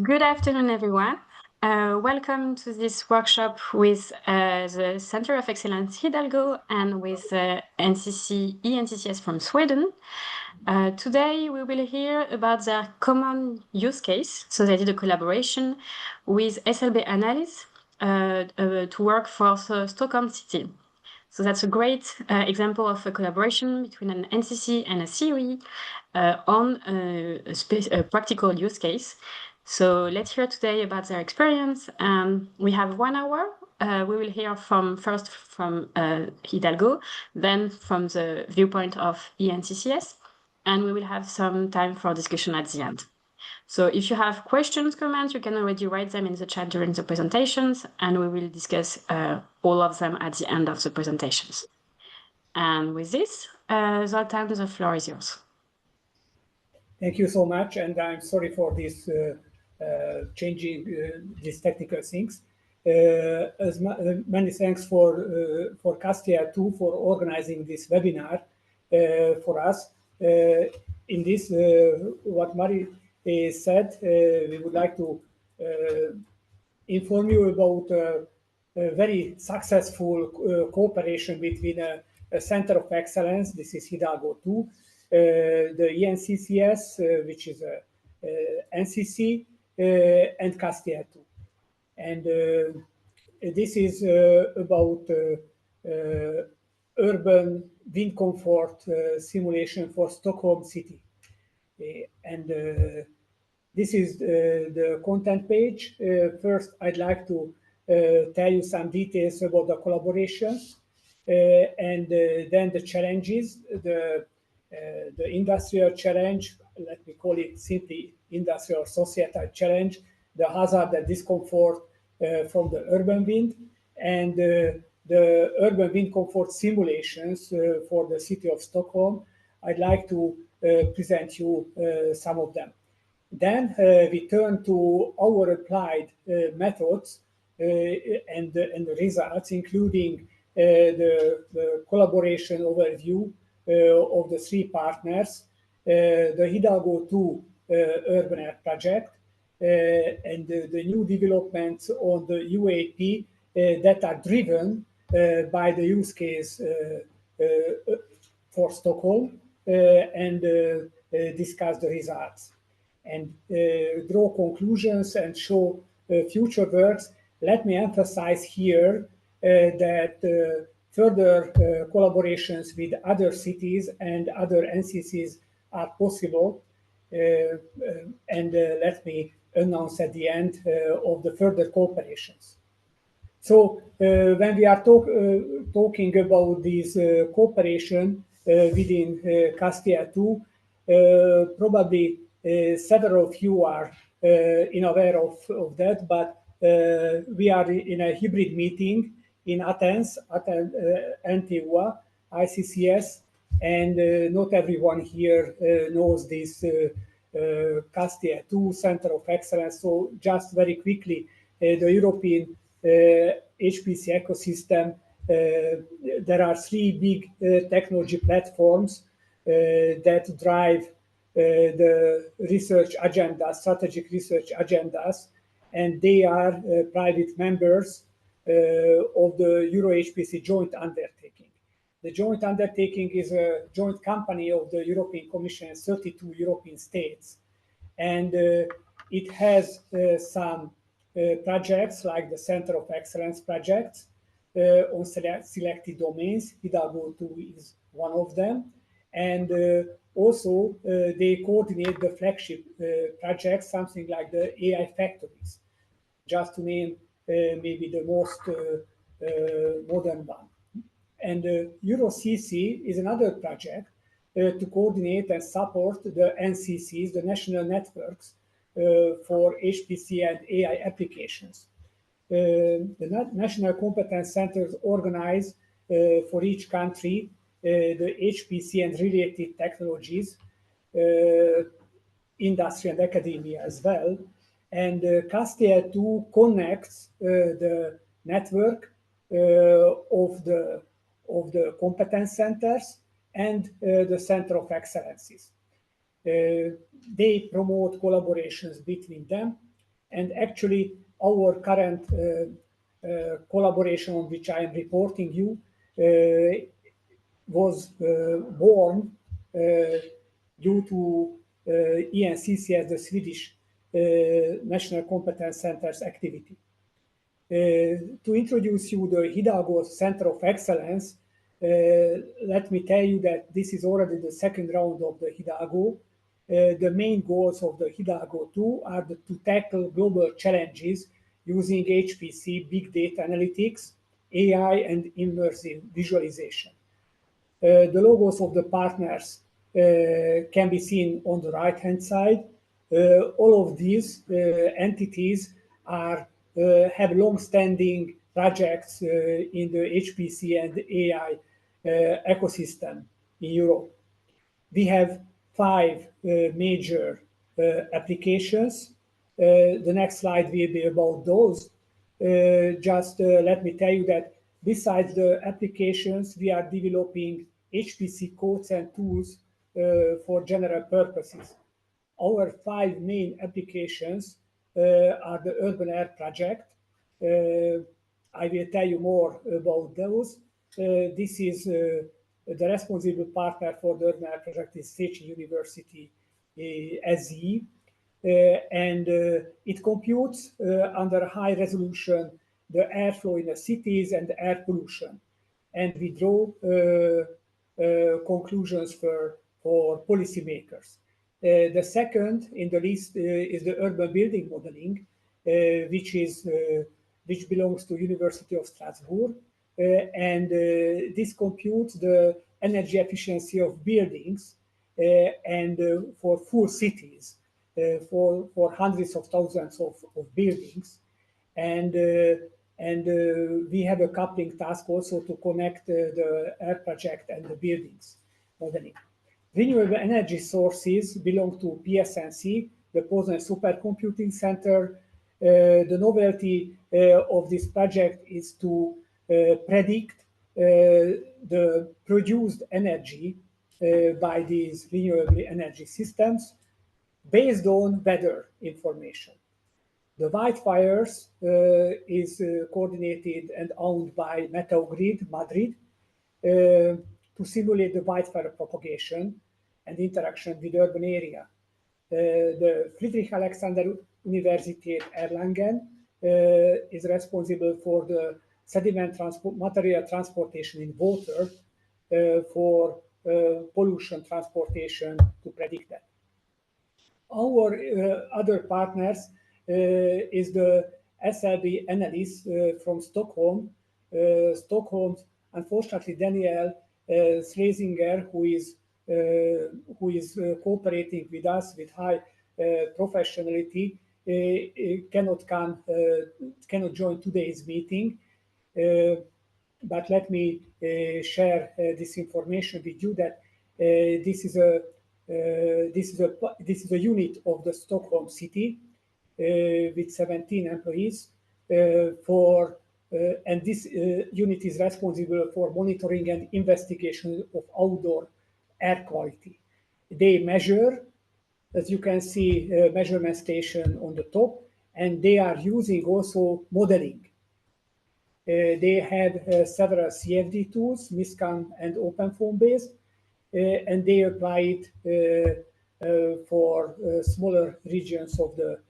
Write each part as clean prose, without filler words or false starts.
Good afternoon, everyone. Welcome to this workshop with the Center of Excellence Hidalgo and with NCC, ENCCS from Sweden. Today, we will hear about their common use case. So they did a collaboration with SLB Analysis to work for the Stockholm City. So that's a great example of a collaboration between an NCC and a COE on a practical use case. So let's hear today about their experience. We have 1 hour. We will hear first from Hidalgo, then from the viewpoint of ENCCS, and we will have some time for discussion at the end. So if you have questions, comments, you can already write them in the chat during the presentations, and we will discuss all of them at the end of the presentations. And with this, Zoltán, the floor is yours. Thank you so much, and I'm sorry for this changing these technical things. Many thanks for CASTIEL too for organizing this webinar for us. In this, what Marie said, we would like to inform you about a very successful cooperation between a Center of Excellence, this is HIDALGO CoE, the ENCCS, which is a NCC, and CASTIEL too. And this is about urban wind comfort simulation for Stockholm City. And this is the content page. First, I'd like to tell you some details about the collaborations, and then the challenges, the industrial challenge, let me call it simply industrial societal challenge, the hazard and discomfort from the urban wind, and the urban wind comfort simulations for the city of Stockholm. I'd like to present you some of them. Then we turn to our applied methods and the results, including the collaboration overview of the 3 partners, the HIDALGO CoE Urban Air Project, and the new developments on the UAP that are driven by the use case for Stockholm, and discuss the results and draw conclusions and show future works. Let me emphasize here that further collaborations with other cities and other NCCs are possible, and let me announce at the end of the further cooperations. So when we are talking about this cooperation within CASTIEL too, probably several of you are unaware of that, but we are in a hybrid meeting in Athens, NTUA, ICCS, and not everyone here knows this CASTIEL too Center of Excellence. So just very quickly, the European HPC ecosystem, there are 3 big technology platforms that drive the research agenda, strategic research agendas, and they are private members of the Euro HPC joint undertaking. The joint undertaking is a joint company of the European Commission and 32 European states, and it has some projects like the Center of Excellence projects on selected domains. HIDALGO CoE is one of them, and also they coordinate the flagship projects, something like the AI factories, just to name maybe the most modern one. And EuroCC is another project to coordinate and support the NCCs, the national networks for HPC and AI applications. The national competence centers organize for each country the HPC and related technologies, industry and academia as well. And CASTIEL too connects the network of the competence centers and the Center of Excellences. They promote collaborations between them, And actually, our current collaboration on which I am reporting you was born due to ENCCS, the Swedish National Competence Center's activity. To introduce you the HIDALGO Center of Excellence, let me tell you that this is already the second round of the HIDALGO. The main goals of the HIDALGO 2 are to tackle global challenges using HPC, big data analytics, AI, and immersive visualization. The logos of the partners can be seen on the right-hand side. All of these entities have long-standing projects in the HPC and AI ecosystem in Europe. We have 5 major applications. The next slide will be about those. Just let me tell you that besides the applications, we are developing HPC codes and tools for general purposes. Our 5 main applications are the Urban Air Project. I will tell you more about those. This is the responsible partner for the Urban Air Project is Széchenyi University SE. And it computes under high resolution the airflow in the cities and the air pollution. And we draw conclusions for policymakers. The second in the list is the urban building modeling, which belongs to University of Strasbourg. And this computes the energy efficiency of buildings and for full cities. For hundreds of thousands of buildings. And we have a coupling task also to connect the air project and the buildings modeling. Renewable energy sources belong to PSNC, the Poznan Supercomputing Center. The novelty of this project is to predict the produced energy by these renewable energy systems based on weather information. The Wildfires is coordinated and owned by Meteogrid Madrid to simulate the wildfire propagation and interaction with the urban area. The Friedrich Alexander Universität Erlangen is responsible for the sediment material transportation in water for pollution transportation to predict that. Our other partners is the SLB analyst from Stockholm. Unfortunately, Daniel Schlesinger, who is cooperating with us with high professionality, cannot join today's meeting. But let me share this information with you that this is a unit of the Stockholm city with 17 employees and this unit is responsible for monitoring and investigation of outdoor air quality. They measure, as you can see, a measurement station on the top, and they are using also modeling. They have several CFD tools, MISCAN and OpenFOAM based, and they apply it for smaller regions of the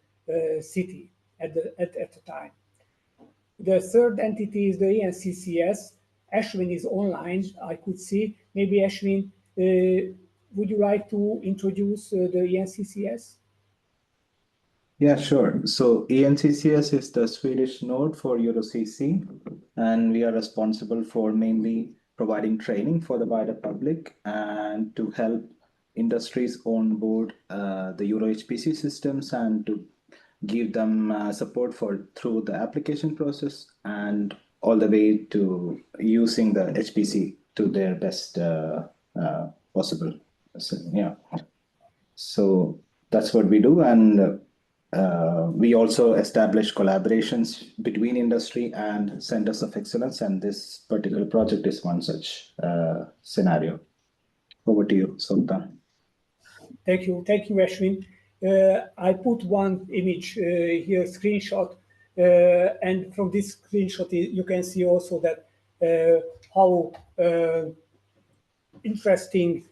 city at the time. The third entity is the ENCCS. Ashwin is online, I could see. Maybe Ashwin, would you like to introduce the ENCCS? Yeah, sure. So ENCCS is the Swedish node for EuroCC, and we are responsible for mainly providing training for the wider public and to help industries on board the Euro HPC systems and to give them support through the application process and all the way to using the HPC to their best possible. So, yeah. So that's what we do, and we also establish collaborations between industry and centers of excellence, and this particular project is one such scenario. Over to you, Sultan. Thank you, Ashwin. I put one image here, screenshot, and from this screenshot you can see also that how interesting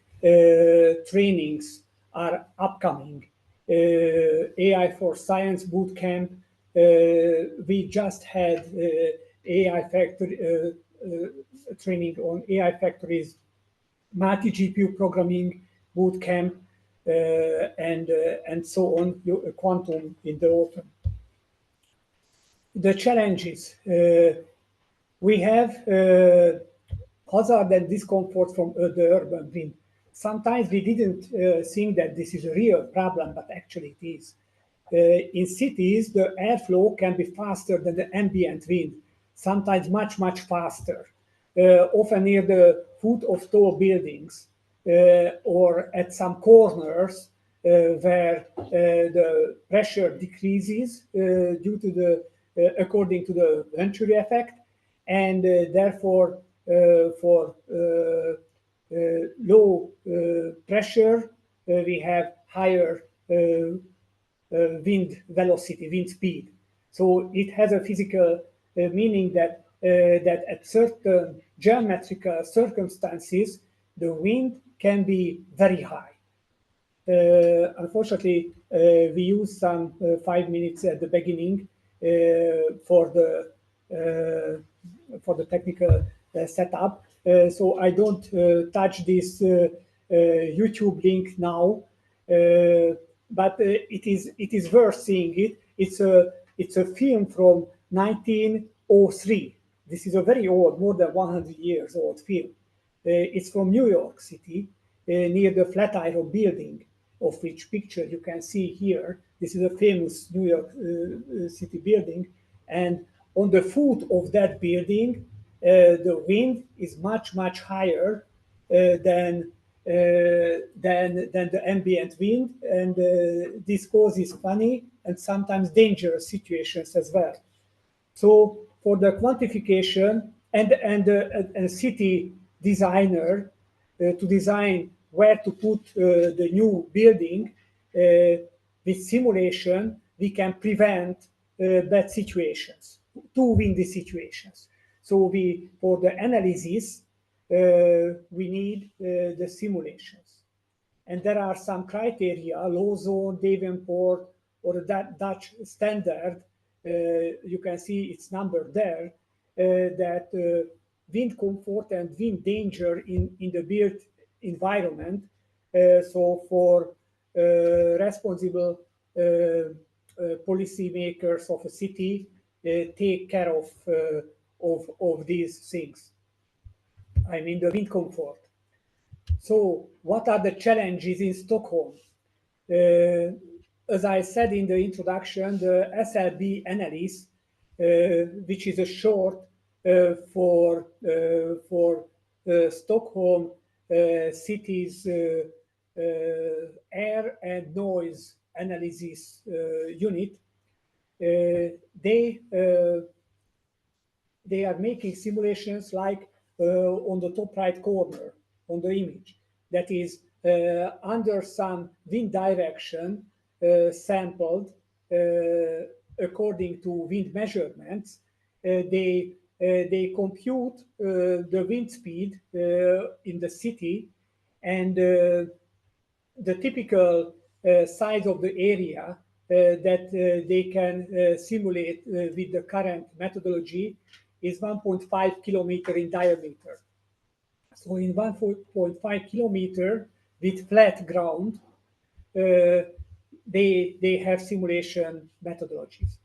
trainings are upcoming. AI for Science Bootcamp. We just had AI factory training on AI factories, multi-GPU programming bootcamp, and so on, quantum in the autumn. The challenges. We have hazard and discomfort from the urban wind. Sometimes we didn't think that this is a real problem, but actually it is. In cities, the airflow can be faster than the ambient wind, sometimes much, much faster, often near the foot of tall buildings or at some corners where the pressure decreases due to the, according to the Venturi effect, and therefore for low pressure we have higher wind velocity, wind speed. So it has a physical meaning that that at certain geometrical circumstances the wind can be very high. Unfortunately, we used some 5 minutes at the beginning for the technical setup, so I don't touch this YouTube link now, but it is worth seeing it. It's a film from 1903. This is a very old, more than 100 years old film. It's from New York City, near the Flatiron Building, of which picture you can see here. This is a famous New York City building, and on the foot of that building, the wind is much, much higher than the ambient wind, and this causes funny and sometimes dangerous situations as well. So for the quantification and a city designer to design where to put the new building, with simulation we can prevent bad situations, too windy situations. So for the analysis we need the simulations, and there are some criteria: low zone, Davenport, or the Dutch standard. You can see its number there, that wind comfort and wind danger in the built environment. So for responsible policymakers of a city, take care of these things. I mean the wind comfort. So what are the challenges in Stockholm? As I said in the introduction, the SLB analysis, which is a short for Stockholm city's air and noise analysis unit, they are making simulations like on the top right corner on the image, that is under some wind direction sampled according to wind measurements. They compute the wind speed in the city, and the typical size of the area that they can simulate with the current methodology is 1.5 kilometer in diameter. So in 1.5 kilometer with flat ground, they have simulation methodologies.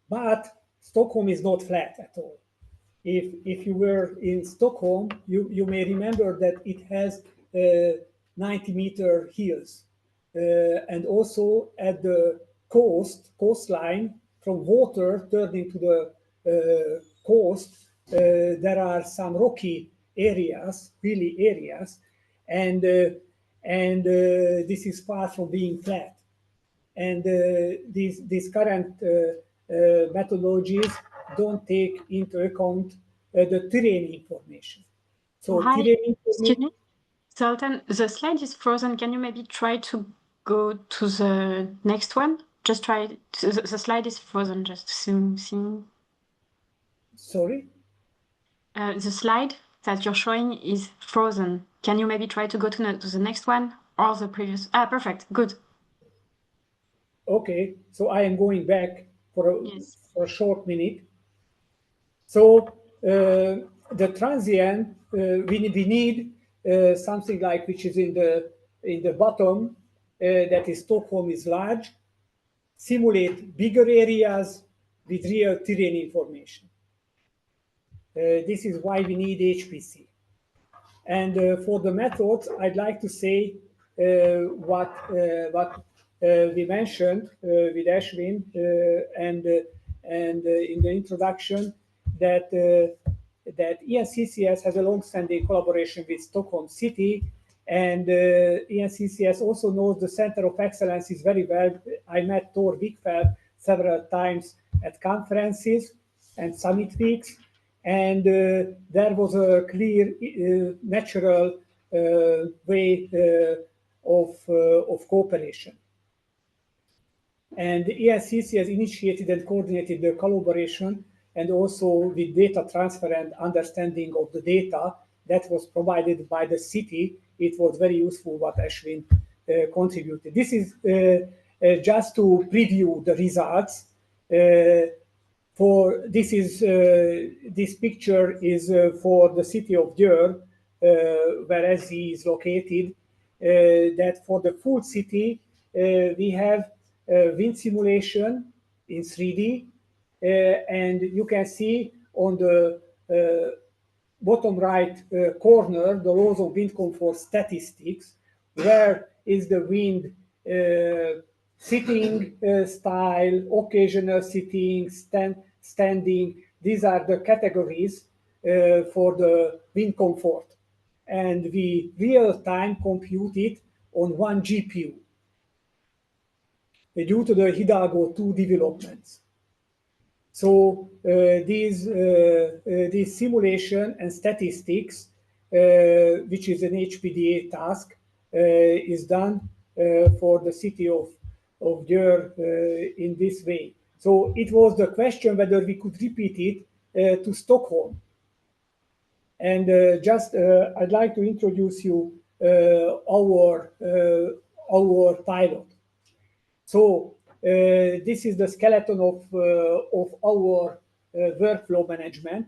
But Stockholm is not flat at all. If you were in Stockholm, you may remember that it has 90-meter hills. And also at the coastline, from water turning to the coast, there are some rocky areas, hilly areas, and this is far from being flat. And these current methodologies don't take into account the terrain information. So Hi, terrain excuse me, Sultan, the slide is frozen. Can you maybe try to go to the next one? Just try, the slide is frozen, just see. Sorry? The slide that you're showing is frozen. Can you maybe try to go to the next one or the previous? Ah, perfect, good. Okay, so I am going back for Yes. a short minute. So the transient, we need something like which is in the bottom, that is Stockholm is large, simulate bigger areas with real terrain information. This is why we need HPC. And for the methods, I'd like to say what we mentioned with Ashwin and in the introduction, that that ENCCS has a long-standing collaboration with Stockholm City, and ENCCS also knows the Center of Excellence is very well. I met Thor Wickfeldt several times at conferences and summit weeks, and there was a clear, natural way of cooperation. And the ENCC has initiated and coordinated the collaboration, and also with data transfer and understanding of the data that was provided by the city. It was very useful what Ashwin contributed. This is just to preview the results. This picture is for the city of Győr, where SE is located. That for the full city, we have wind simulation in 3D, and you can see on the bottom right corner the laws of wind comfort statistics, where is the wind sitting style, occasional sitting, standing. These are the categories for the wind comfort, and we real-time compute it on one GPU due to the HIDALGO 2 developments. So these simulation and statistics, which is an HPDA task, is done for the city of Győr in this way. So it was the question whether we could repeat it to Stockholm. And I'd like to introduce you our pilot. So this is the skeleton of our workflow management.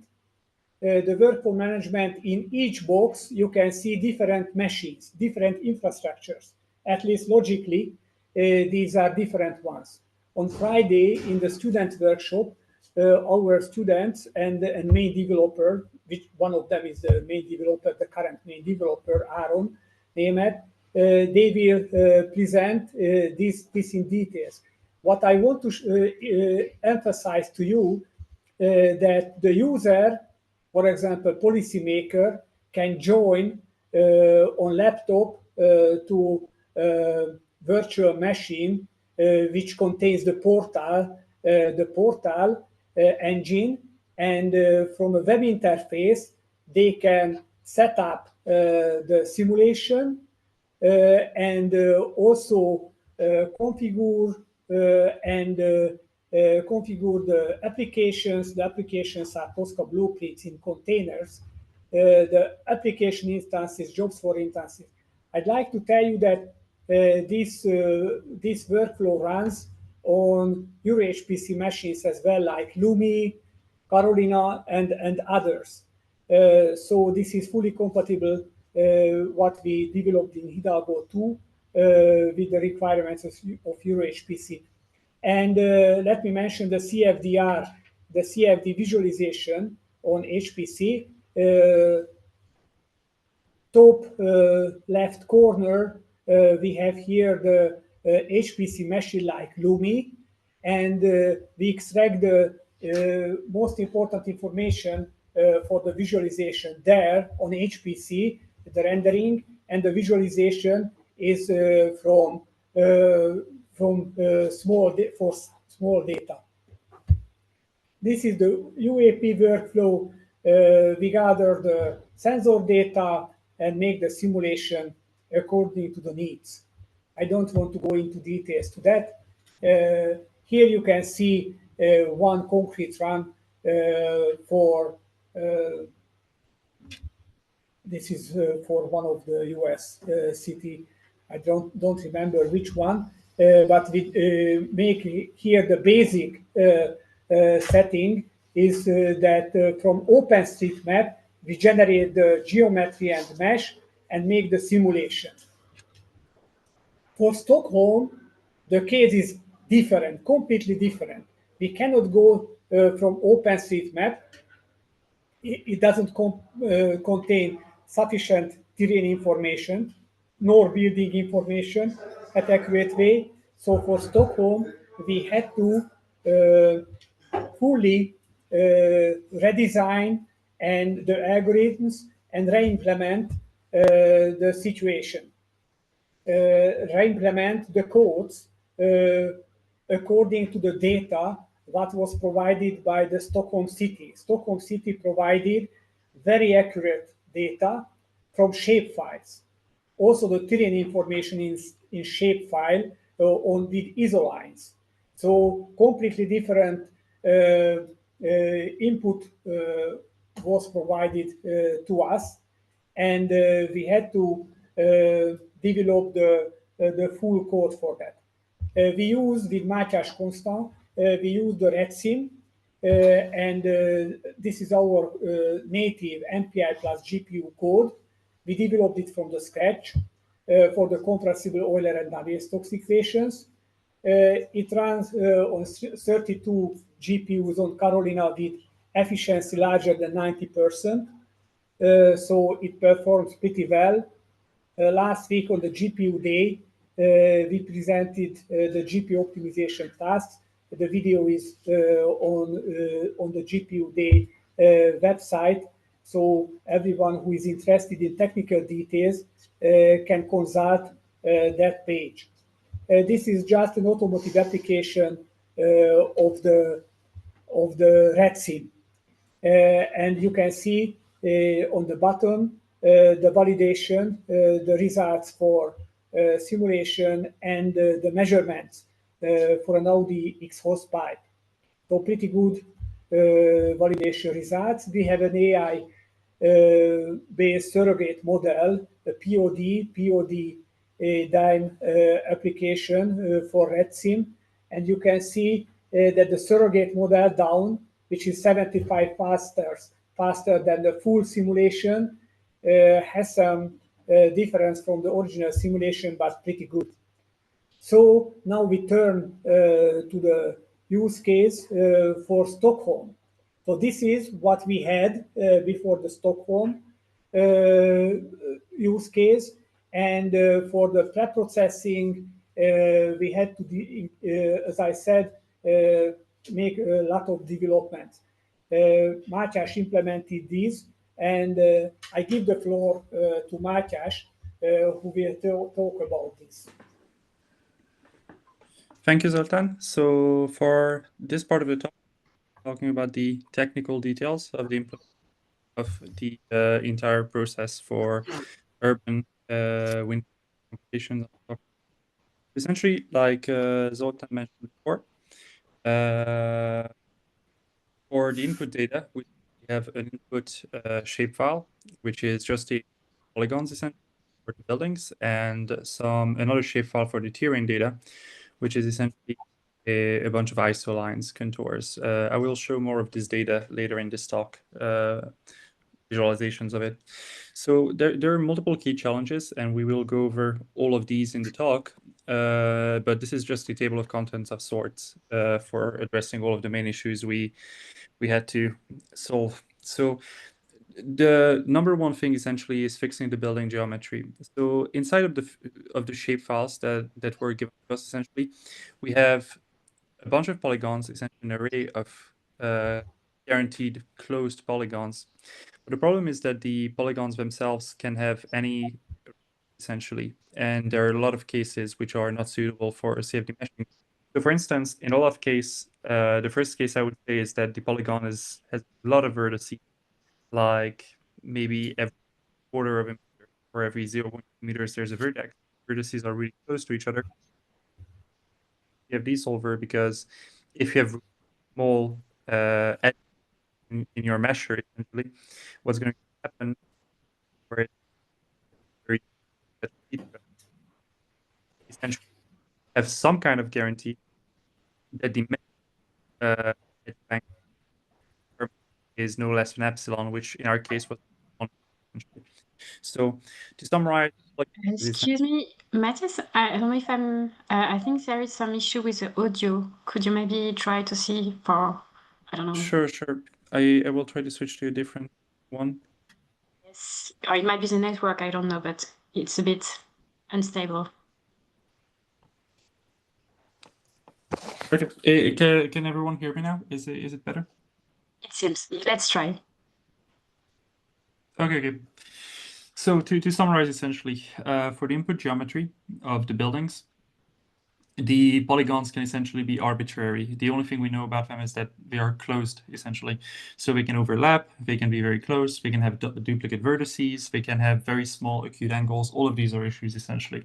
The workflow management, in each box, you can see different machines, different infrastructures. At least logically, these are different ones. On Friday, in the student workshop, our students and main developer, which one of them is the main developer, the current main developer, Aaron Nemeth, they will present this in details. What I want to emphasize to you, that the user, for example, policymaker, can join on laptop to virtual machine which contains the portal engine, and from a web interface they can set up the simulation and also configure configure the applications. The applications are Tosca blueprints in containers. The application instances, jobs for instances. I'd like to tell you that this workflow runs on EuroHPC machines as well, like Lumi, Carolina, and others. So this is fully compatible what we developed in HIDALGO 2 with the requirements of EuroHPC. And let me mention the CFDR, the CFD visualization on HPC. Top left corner, we have here the HPC machine like Lumi, and we extract the most important information for the visualization there on HPC, the rendering, and the visualization is from small data. This is the UAP workflow. We gather the sensor data and make the simulation according to the needs. I don't want to go into details to that. Here you can see one concrete run for this is for one of the US city. I don't remember which one, but we make here the basic setting is that from OpenStreetMap we generate the geometry and mesh and make the simulation. For Stockholm, the case is different, completely different. We cannot go from OpenStreetMap. It doesn't contain sufficient terrain information nor building information at accurate way. So for Stockholm, we had to fully redesign and the algorithms and re-implement the situation. Re-implement the codes according to the data that was provided by the Stockholm City. Stockholm City provided very accurate data from shapefiles. Also the terrain information in shapefile on with isolines. So completely different input was provided to us, and we had to develop the full code for that. We use with Mátyás Constant, we use the RedSim, and this is our native MPI plus GPU code. We developed it from the scratch for the compressible Euler and Navier-Stokes equations. It runs on 32 GPUs on Carolina with efficiency larger than 90%. So it performs pretty well. Last week on the GPU day, we presented the GPU optimization tasks. The video is on the GPU day website, so everyone who is interested in technical details can consult that page. This is just an automotive application of the RedSim. And you can see on the bottom the validation, the results for simulation and the measurements for an Audi X-host pipe. So pretty good validation results. We have an AI based surrogate model, a POD DIME application for RedSim, and you can see that the surrogate model down, which is 75 faster than the full simulation, has some difference from the original simulation, but pretty good. So now we turn to the use case for Stockholm. So this is what we had before the Stockholm use case. And for the pre-processing, we had to, as I said, make a lot of development. Mátyás implemented this, and I give the floor to Mátyás, who will talk about this. Thank you, Zoltán. So for this part of the talk, talking about the technical details of the entire process for urban wind computations. Essentially, like Zoltán mentioned before, for the input data, we have an input shapefile, which is just the polygons essentially for the buildings, and another shapefile for the terrain data, which is essentially a bunch of isolines, contours. I will show more of this data later in this talk, visualizations of it. So there are multiple key challenges, and we will go over all of these in the talk. But this is just a table of contents of sorts for addressing all of the main issues we had to solve. So the number one thing essentially is fixing the building geometry. So inside of the shape files that were given to us, essentially, we have a bunch of polygons, essentially an array of guaranteed closed polygons. But the problem is that the polygons themselves can have any, essentially, and there are a lot of cases which are not suitable for CFD meshing. So for instance, in a lot of cases, the first case I would say is that the polygon has a lot of vertices, like maybe every quarter of a meter or every 0.2 meters there's a vertex. vertices are really close to each other, you have solver, because if you have small edge in your measure, essentially, what's going to happen where it's very essentially have some kind of guarantee that the bank is no less than epsilon, which in our case was 1. So to summarize, Excuse me, Matthias, I don't know if I think there is some issue with the audio. Could you maybe try to see for, I don't know. Sure. I will try to switch to a different one. Yes, or it might be the network, I don't know, but it's a bit unstable. Perfect. Can everyone hear me now? Is it better? It seems. Let's try. Okay. So to summarize, essentially, for the input geometry of the buildings, the polygons can essentially be arbitrary. The only thing we know about them is that they are closed, essentially. So they can overlap, they can be very close, they can have duplicate vertices, they can have very small acute angles. All of these are issues, essentially.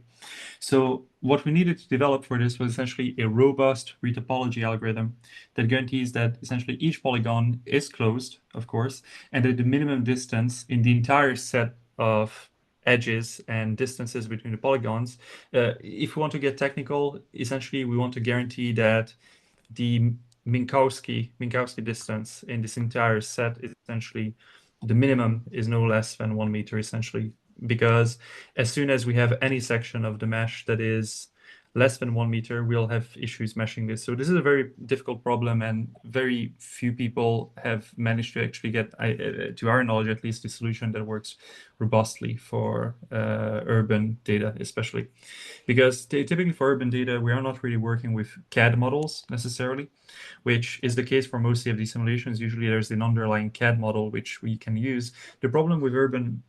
So what we needed to develop for this was essentially a robust retopology algorithm that guarantees that essentially each polygon is closed, of course, and that the minimum distance in the entire set of edges and distances between the polygons. If we want to get technical, essentially we want to guarantee that the Minkowski distance in this entire set is essentially the minimum is no less than 1 meter, essentially, because as soon as we have any section of the mesh that is less than 1 meter, we'll have issues meshing this. So this is a very difficult problem, and very few people have managed to actually get, to our knowledge at least, a solution that works robustly for urban data, especially. Because typically for urban data, we are not really working with CAD models necessarily, which is the case for most of these simulations. Usually there's an underlying CAD model which we can use. The problem with urban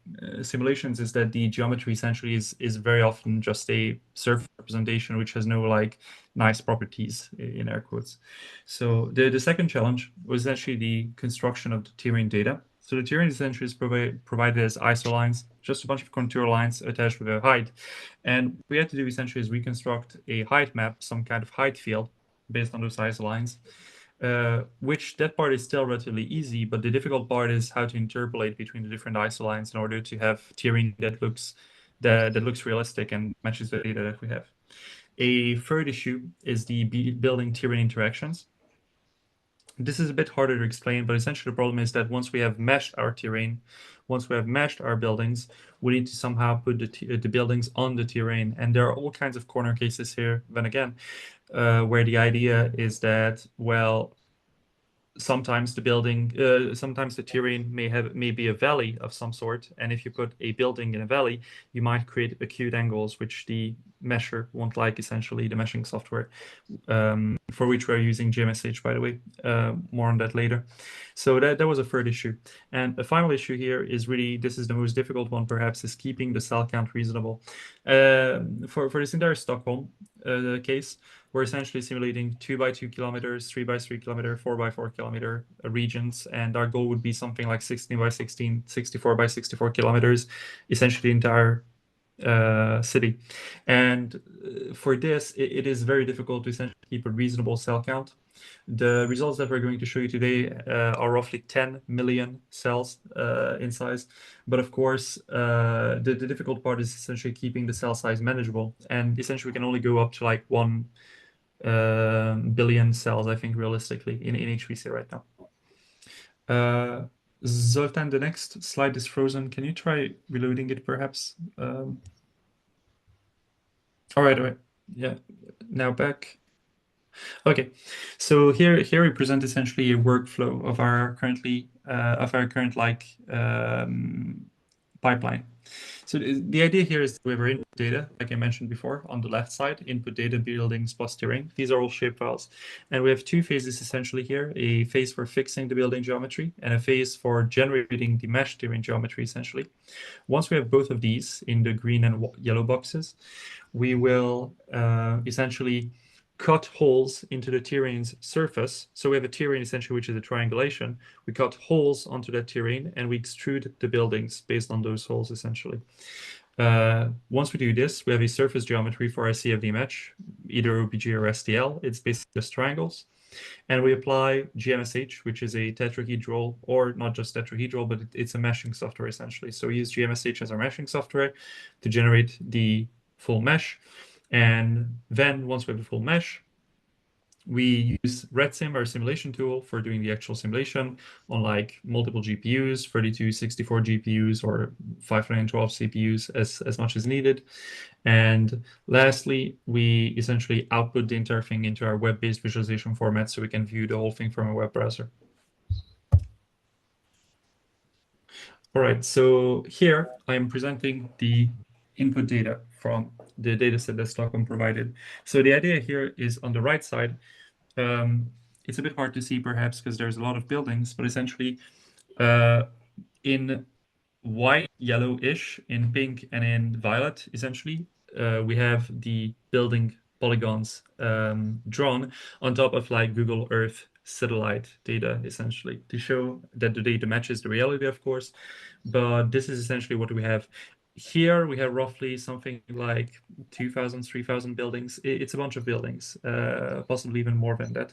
simulations is that the geometry essentially is very often just a surface representation which has no like nice properties, in air quotes. So the second challenge was actually the construction of the terrain data. So the terrain essentially is provided as isolines, just a bunch of contour lines attached with a height. And what we had to do essentially is reconstruct a height map, some kind of height field based on those isolines, which that part is still relatively easy, but the difficult part is how to interpolate between the different isolines in order to have terrain that looks realistic and matches the data that we have. A third issue is the building terrain interactions. This is a bit harder to explain, but essentially the problem is that once we have meshed our terrain, once we have meshed our buildings, we need to somehow put the buildings on the terrain. And there are all kinds of corner cases here, then again, where the idea is that, well, sometimes sometimes the terrain may be a valley of some sort, and if you put a building in a valley, you might create acute angles which the mesher won't like, essentially, the meshing software, for which we're using GMSH, by the way. More on that later. So that was a third issue. And a final issue here is really, this is the most difficult one perhaps, is keeping the cell count reasonable. For this entire Stockholm case, we're essentially simulating 2 by 2 kilometers, 3 by 3 kilometer, 4 by 4 kilometer regions, and our goal would be something like 16 by 16, 64 by 64 kilometers, essentially the entire city. And for this, it is very difficult to essentially keep a reasonable cell count. The results that we're going to show you today are roughly 10 million cells in size. But of course, the difficult part is essentially keeping the cell size manageable. And essentially, we can only go up to like 1 billion cells, I think, realistically, in HPC right now. Zoltan, the next slide is frozen. Can you try reloading it, perhaps? All right. Yeah, now back. Okay, so here we present essentially a workflow of our current pipeline. So the idea here is we have our input data, like I mentioned before, on the left side, input data, buildings plus terrain. These are all shapefiles. And we have two phases essentially here, a phase for fixing the building geometry and a phase for generating the mesh terrain geometry, essentially. Once we have both of these in the green and yellow boxes, we will essentially cut holes into the terrain's surface. So we have a terrain essentially, which is a triangulation. We cut holes onto that terrain and we extrude the buildings based on those holes, essentially. Once we do this, we have a surface geometry for our CFD mesh, either OPG or STL. It's basically just triangles. And we apply GMSH, which is a tetrahedral, or not just tetrahedral, but it's a meshing software essentially. So we use GMSH as our meshing software to generate the full mesh. And then once we have the full mesh, we use RedSim, our simulation tool, for doing the actual simulation on like multiple GPUs, 32, 64 GPUs, or 512 CPUs as much as needed. And lastly, we essentially output the entire thing into our web-based visualization format so we can view the whole thing from a web browser. All right, so here I am presenting the input data from the dataset that Stockholm provided. So the idea here is on the right side, it's a bit hard to see perhaps because there's a lot of buildings, but essentially in white, yellowish, in pink, and in violet, essentially, we have the building polygons drawn on top of like Google Earth satellite data, essentially, to show that the data matches the reality, of course. But this is essentially what we have. Here we have roughly something like 2,000, 3,000 buildings. It's a bunch of buildings, possibly even more than that.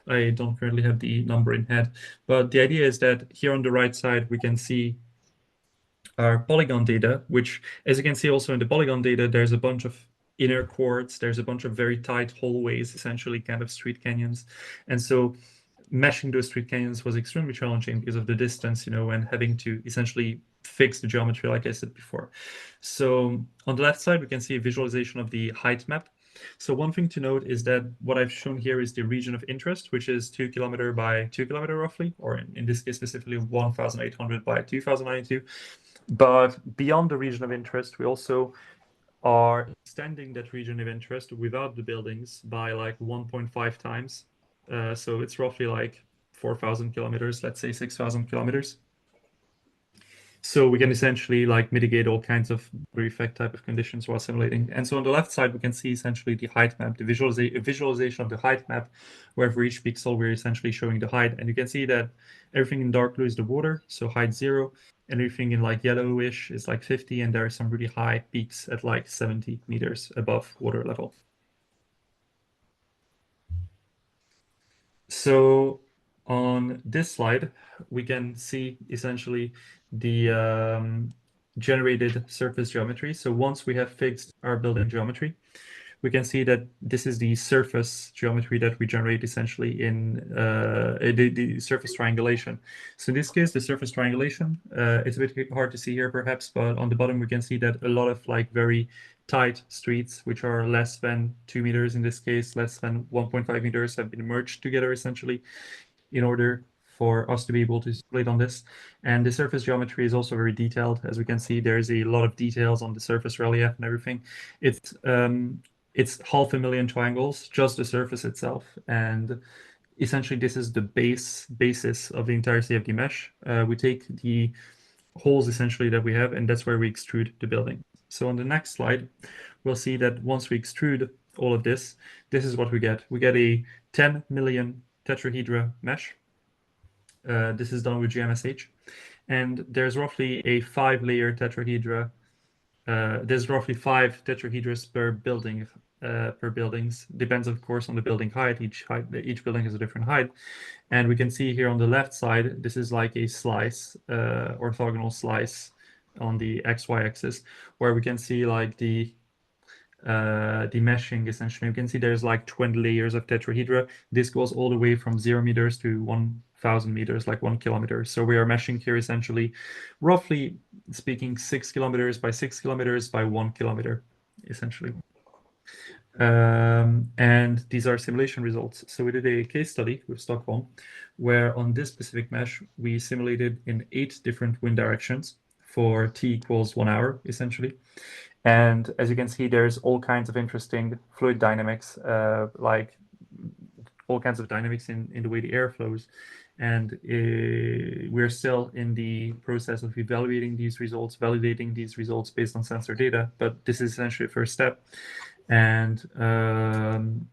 I don't currently have the number in head, but the idea is that here on the right side, we can see our polygon data, which, as you can see also in the polygon data, there's a bunch of inner courts, there's a bunch of very tight hallways, essentially kind of street canyons. And so meshing those street canyons was extremely challenging because of the distance, and having to essentially fix the geometry, like I said before. So on the left side, we can see a visualization of the height map. So one thing to note is that what I've shown here is the region of interest, which is 2 kilometer by 2 kilometer roughly, or in this case specifically 1,800 by 2,092. But beyond the region of interest, we also are extending that region of interest without the buildings by like 1.5 times. So it's roughly like 4,000 kilometers, let's say 6,000 kilometers. So we can essentially like mitigate all kinds of effect type of conditions while simulating. And so on the left side, we can see essentially the height map, the visualization of the height map, where for each pixel, we're essentially showing the height. And you can see that everything in dark blue is the water, so height 0. And everything in like yellowish is like 50. And there are some really high peaks at like 70 meters above water level. So on this slide, we can see essentially the generated surface geometry. So once we have fixed our building geometry, we can see that this is the surface geometry that we generate essentially in the surface triangulation. So in this case, the surface triangulation, it's a bit hard to see here perhaps, but on the bottom we can see that a lot of like very tight streets, which are less than 2 meters in this case, less than 1.5 meters, have been merged together essentially in order for us to be able to split on this. And the surface geometry is also very detailed. As we can see, there's a lot of details on the surface relief and everything. It's 500,000 triangles, just the surface itself. And essentially, this is the basis of the entire CFD mesh. We take the holes essentially that we have, and that's where we extrude the building. So on the next slide, we'll see that once we extrude all of this, this is what we get. We get a 10 million tetrahedra mesh. This is done with GMSH. And there's roughly a 5-layer tetrahedra. There's roughly 5 tetrahedras per building, per buildings. Depends, of course, on the building height. Each building has a different height. And we can see here on the left side, this is like a slice, orthogonal slice on the XY axis, where we can see like the meshing essentially. You can see there's like 20 layers of tetrahedra. This goes all the way from 0 meters to 1,000 meters, like 1 kilometer. So we are meshing here essentially, roughly speaking, 6 kilometers by 6 kilometers by 1 kilometer, essentially. And these are simulation results. So we did a case study with Stockholm, where on this specific mesh, we simulated in 8 different wind directions for t equals 1 hour, essentially. And as you can see, there's all kinds of interesting fluid dynamics, like all kinds of dynamics in the way the air flows. And we're still in the process of evaluating these results, validating these results based on sensor data. But this is essentially a first step. And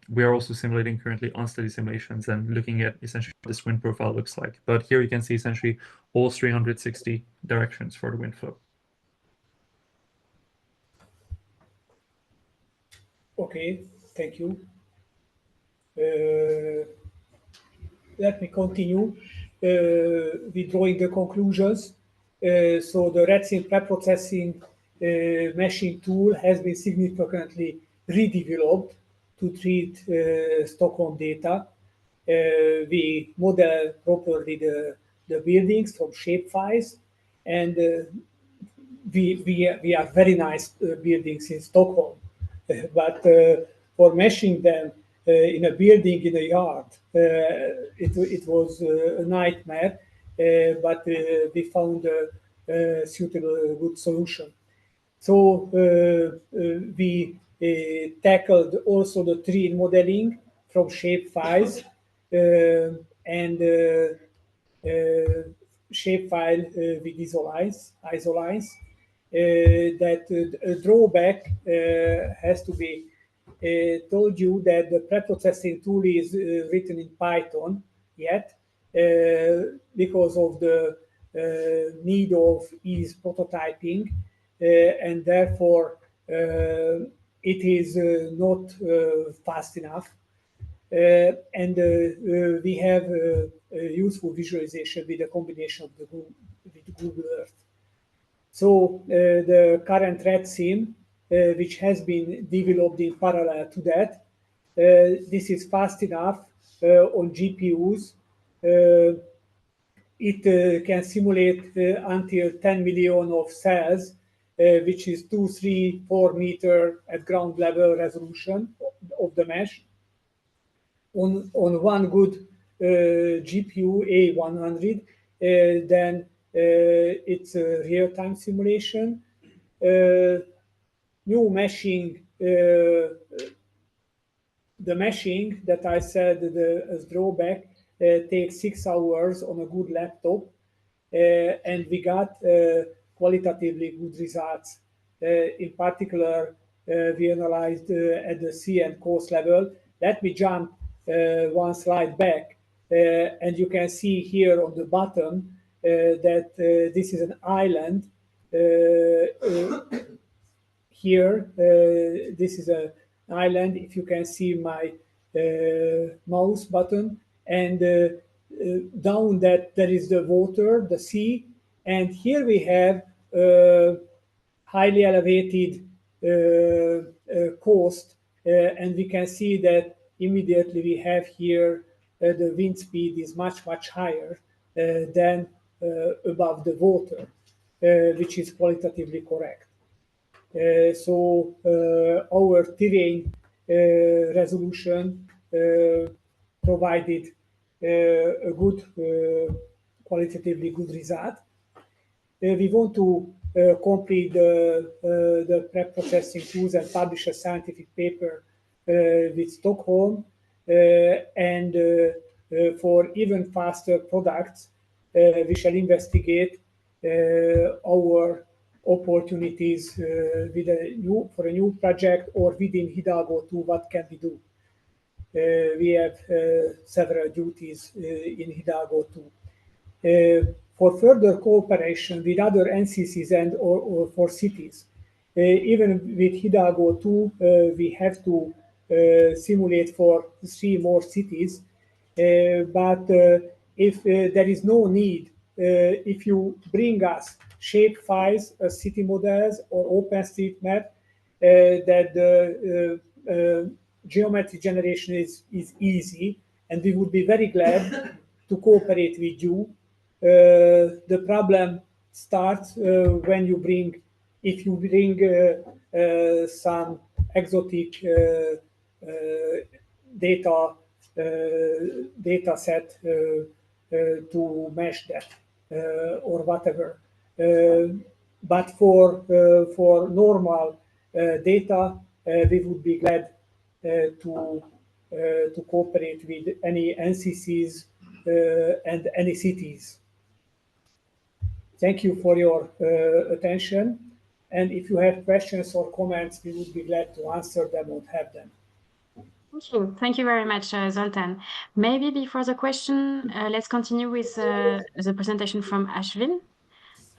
we are also simulating currently unsteady simulations and looking at essentially what this wind profile looks like. But here you can see essentially all 360 directions for the wind flow. Okay, thank you. Let me continue with drawing the conclusions. So the RedSim preprocessing meshing tool has been significantly redeveloped to treat Stockholm data. We model properly the buildings from shapefiles, and we are very nice buildings in Stockholm, but for meshing them in a building in a yard, it was a nightmare, but we found a suitable, good solution. So we tackled also the terrain modeling from shapefiles, and shapefile with isolines. That a drawback has to be told you that the preprocessing tool is written in Python yet, because of the need of ease prototyping, and therefore it is not fast enough. And we have a useful visualization with a combination of with Google Earth. So the current RedSim, which has been developed in parallel to that, this is fast enough on GPUs. It can simulate until 10 million of cells, which is 2, 3, 4 meter at ground level resolution of the mesh. On one good GPU A100, then it's a real-time simulation. New meshing, the meshing that I said as drawback takes 6 hours on a good laptop, and we got qualitatively good results. In particular, we analyzed at the sea and coast level. Let me jump one slide back, and you can see here on the bottom that this is an island. Here, this is an island. If you can see my mouse button, and down that there is the water, the sea, and here we have highly elevated coast, and we can see that immediately we have here the wind speed is much higher than above the water, which is qualitatively correct. So our terrain resolution provided a good, qualitatively good result. We want to complete the pre-processing tools and publish a scientific paper with Stockholm, and for even faster products, we shall investigate our opportunities for a new project, or within Hidalgo 2, what can we do? We have several duties in Hidalgo 2. For further cooperation with other NCCs and or for cities, even with Hidalgo 2, we have to simulate for 3 more cities. But if there is no need, if you bring us shape files, city models, or OpenStreetMap, that the geometry generation is easy, and we would be very glad to cooperate with you. The problem starts when you bring, if you bring some exotic data set to mesh that or whatever. But for normal data, we would be glad to cooperate with any NCCs and any cities. Thank you for your attention. And if you have questions or comments, we would be glad to answer them or have them. Thank you. Thank you very much, Zoltan. Maybe before the question, let's continue with the presentation from Ashvin.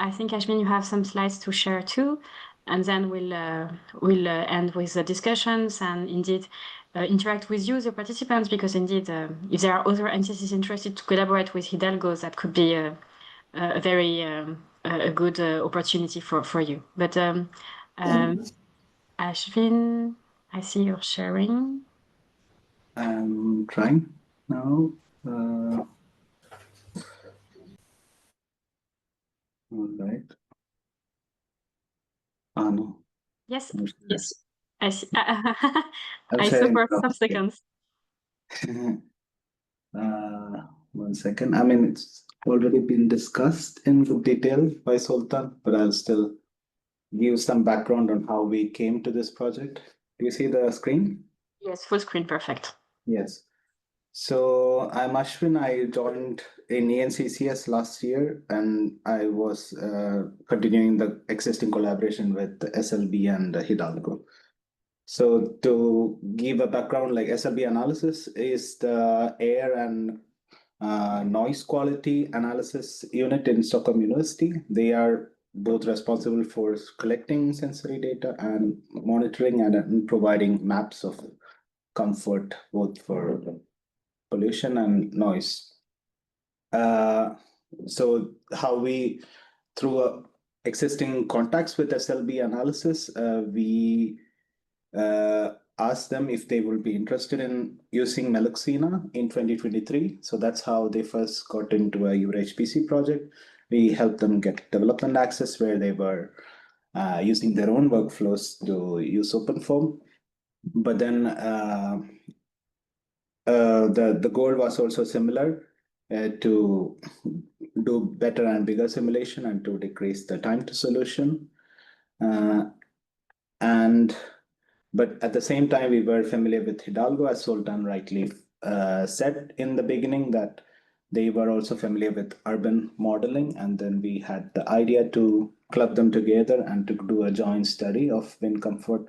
I think, Ashvin, you have some slides to share too. and then we'll end with the discussions and indeed interact with you, the participants, because indeed, if there are other NCCs interested to collaborate with Hidalgo, that could be a very a good opportunity for you. But Ashvin, I see you're sharing. I'm trying now. All right. No. Yes, No, yes. I see. I'm I saw sharing for now. some seconds. 1 second. I mean, it's already been discussed in detail by Sultan, but I'll still give some background on how we came to this project. Do you see the screen? Yes, full screen, perfect. Yes. So I'm Ashwin. I joined in ENCCS last year, and I was continuing the existing collaboration with SLB and Hidalgo. So to give a background, like SLB analysis is the air and noise quality analysis unit in Stockholm University. They are both responsible for collecting sensory data and monitoring and providing maps of comfort, both for pollution and noise. So how we, through existing contacts with SLB analysis, we asked them if they will be interested in using Meluxina in 2023. So that's how they first got into a EuroHPC project. We helped them get development access where they were using their own workflows to use OpenFOAM. But then the goal was also similar, to do better and bigger simulation and to decrease the time to solution. But at the same time, we were familiar with Hidalgo, as Sultan rightly said in the beginning, that they were also familiar with urban modeling. And then we had the idea to club them together and to do a joint study of wind comfort.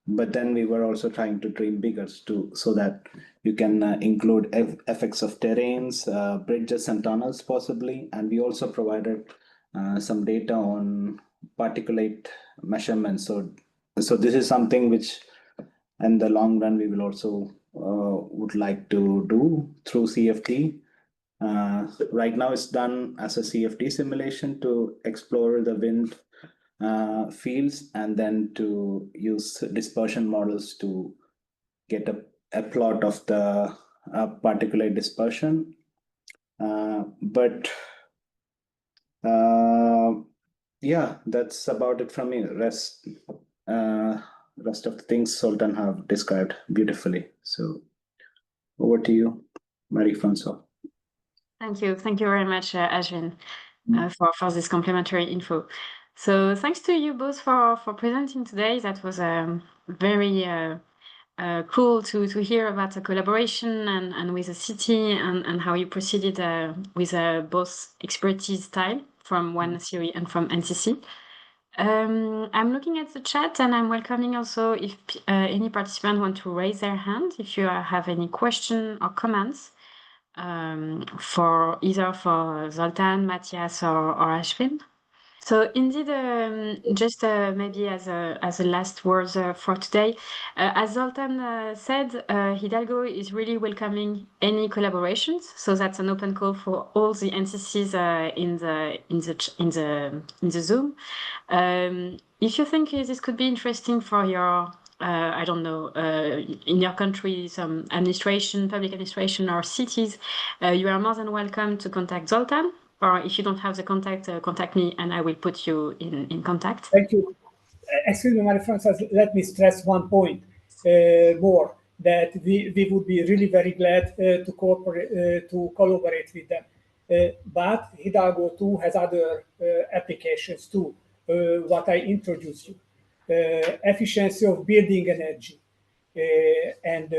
But then we were also trying to dream bigger so that you can include effects of terrains, bridges and tunnels possibly. And we also provided some data on particulate measurements. So this is something which in the long run we will also would like to do through CFD. Right now it's done as a CFD simulation to explore the wind fields, and then to use dispersion models to get a plot of the particulate dispersion. Yeah, that's about it from me. Rest of the things Sultan have described beautifully. So over to you, Marie-Françoise. Thank you very much, Ashvin, for this complimentary info. So thanks to you both for presenting today. That was very cool to hear about the collaboration and with the city and how you proceeded with both expertise style from one series and from NCC. I'm looking at the chat and I'm welcoming also if any participant want to raise their hand if you have any question or comments for either Zoltan, Matthias, or Ashvin. So indeed, just maybe as a last words for today, as Zoltan said, Hidalgo is really welcoming any collaborations. So that's an open call for all the NCCs in the Zoom. If you think this could be interesting for your I don't know, in your country, some administration, public administration or cities, you are more than welcome to contact Zoltan. Or if you don't have the contact, contact me and I will put you in contact. Thank you. Excuse me, Marie-Françoise, let me stress one point more, that we would be really very glad to collaborate with them. But Hidalgo too has other applications too, what I introduced you. Efficiency of building energy and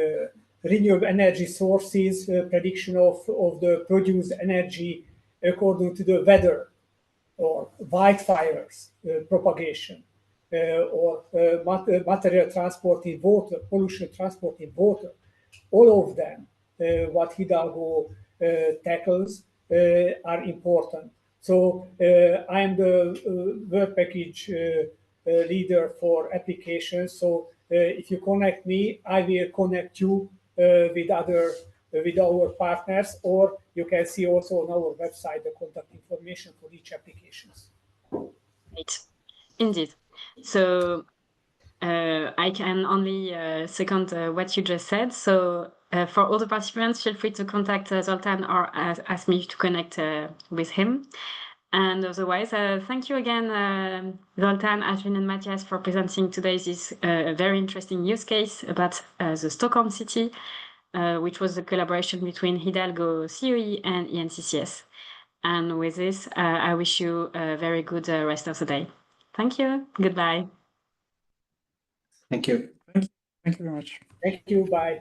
renewable energy sources, prediction of the produced energy according to the weather or wildfires propagation or material transport in water, pollution transport in water. All of them, what Hidalgo tackles, are important. So I'm the work package leader for applications. So if you connect me, I will connect you with our partners, or you can see also on our website the contact information for each applications. Right. Indeed. So I can only second what you just said. So for all the participants, feel free to contact Zoltán or ask me to connect with him. And otherwise, thank you again, Zoltán, Ashwin, and Matthias, for presenting today this very interesting use case about the Stockholm city, which was a collaboration between HIDALGO CoE and ENCCS. And with this, I wish you a very good rest of the day. Thank you. Goodbye. Thank you. Thank you very much. Thank you. Bye.